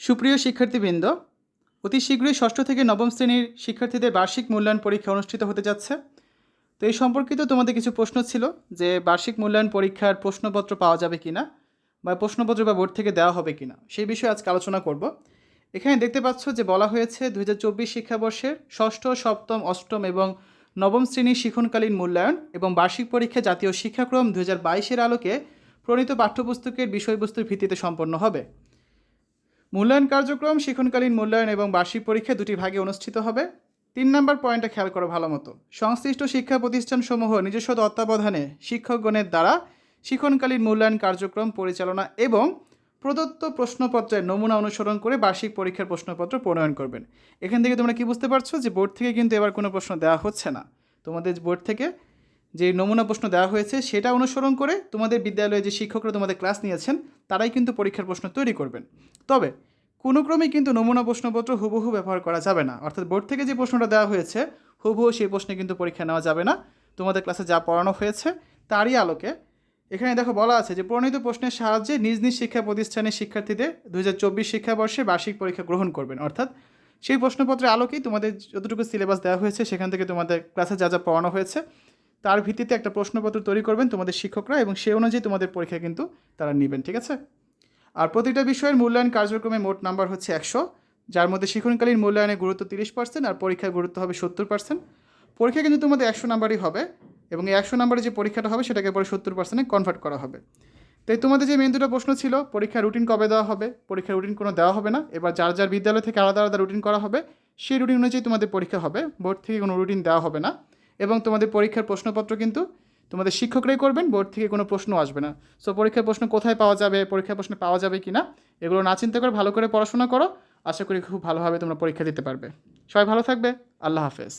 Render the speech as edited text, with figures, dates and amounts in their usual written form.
সুপ্রিয় শিক্ষার্থীবৃন্দ, অতি শীঘ্রই ষষ্ঠ থেকে নবম শ্রেণীর শিক্ষার্থীদের বার্ষিক মূল্যায়ন পরীক্ষা অনুষ্ঠিত হতে যাচ্ছে। তো এই সম্পর্কিত তোমাদের কিছু প্রশ্ন ছিল যে বার্ষিক মূল্যায়ন পরীক্ষার প্রশ্নপত্র পাওয়া যাবে কিনা বা প্রশ্নপত্র বা বোর্ড থেকে দেওয়া হবে কিনা, সেই বিষয়ে আজকে আলোচনা করব। এখানে দেখতে পাচ্ছ যে বলা হয়েছে 2024 শিক্ষাবর্ষের ষষ্ঠ, সপ্তম, অষ্টম এবং নবম শ্রেণীর শিক্ষণকালীন মূল্যায়ন এবং বার্ষিক পরীক্ষা জাতীয় শিক্ষাক্রম 2022-এর আলোকে প্রণীত পাঠ্যপুস্তকের বিষয়বস্তুর ভিত্তিতে সম্পন্ন হবে। মূল্যায়ন কার্যক্রম শিক্ষণকালীন মূল্যায়ন এবং বার্ষিক পরীক্ষা দুটি ভাগে অনুষ্ঠিত হবে। 3 নম্বর পয়েন্টটা খেয়াল করো ভালো মতো। সংশ্লিষ্ট শিক্ষা প্রতিষ্ঠানসমূহ নিজস্ব তত্ত্বাবধানে শিক্ষকগণের দ্বারা শিক্ষণকালীন মূল্যায়ন কার্যক্রম পরিচালনা এবং প্রদত্ত প্রশ্নপত্রের নমুনা অনুসরণ করে বার্ষিক পরীক্ষার প্রশ্নপত্র প্রণয়ন করবেন। এখান থেকে তোমরা কি বুঝতে পারছো যে বোর্ড থেকে কিন্তু এবার কোনো প্রশ্ন দেওয়া হচ্ছে না। তোমাদের বোর্ড থেকে যে নমুনা প্রশ্ন দেওয়া হয়েছে সেটা অনুসরণ করে তোমাদের বিদ্যালয়ে যে শিক্ষকরা তোমাদের ক্লাস নিয়েছেন তারাই কিন্তু পরীক্ষার প্রশ্ন তৈরি করবেন। তবে কোনো ক্রমেই কিন্তু নমুনা প্রশ্নপত্র হুবহু ব্যবহার করা যাবে না, অর্থাৎ বোর্ড থেকে যে প্রশ্নটা দেওয়া হয়েছে হুবহু সেই প্রশ্নে কিন্তু পরীক্ষা নেওয়া যাবে না। তোমাদের ক্লাসে যা পড়ানো হয়েছে তারই আলোকে এখানে দেখো বলা আছে যে প্রণীত প্রশ্নের সাহায্যে নিজ নিজ শিক্ষা প্রতিষ্ঠানের শিক্ষার্থীদের 2024 শিক্ষাবর্ষে বার্ষিক পরীক্ষা গ্রহণ করবেন। অর্থাৎ সেই প্রশ্নপত্রের আলোকেই তোমাদের যতটুকু সিলেবাস দেওয়া হয়েছে সেখান থেকে তোমাদের ক্লাসে যা যা পড়ানো হয়েছে তার ভিত্তিতে একটা প্রশ্নপত্র তৈরি করবেন তোমাদের শিক্ষকরা এবং সেই অনুযায়ী তোমাদের পরীক্ষা কিন্তু তারা নেবেন, ঠিক আছে? আর প্রতিটা বিষয়ের মূল্যায়ন কার্যক্রমে মোট নাম্বার হচ্ছে 100, যার মধ্যে শিক্ষণকালীন মূল্যায়নের গুরুত্ব 30% আর পরীক্ষার গুরুত্ব হবে 70%। পরীক্ষা কিন্তু তোমাদের 100 নাম্বারই হবে এবং এই 100 নাম্বারে যে পরীক্ষাটা হবে সেটাকে পরে 70%-এ কনভার্ট করা হবে। তাই তোমাদের যে মেন দুটো প্রশ্ন ছিল, পরীক্ষার রুটিন কবে দেওয়া হবে, পরীক্ষার রুটিন কোনো দেওয়া হবে না, এবার যার যার বিদ্যালয় থেকে আলাদা আলাদা রুটিন করা হবে, সেই রুটিন অনুযায়ী তোমাদের পরীক্ষা হবে, বোর্ড থেকে কোনো রুটিন দেওয়া হবে না। এবং তোমাদের পরীক্ষার প্রশ্নপত্র কিন্তু তোমাদের শিক্ষকরাই করবেন, বোর্ড থেকে কোনো প্রশ্ন আসবে না। সো পরীক্ষার প্রশ্ন কোথায় পাওয়া যাবে, পরীক্ষার প্রশ্ন পাওয়া যাবে কি না, এগুলো না চিন্তা করে ভালো করে পড়াশোনা করো। আশা করি খুব ভালোভাবে তোমরা পরীক্ষা দিতে পারবে। সবাই ভালো থাকবে। আল্লাহ হাফেজ।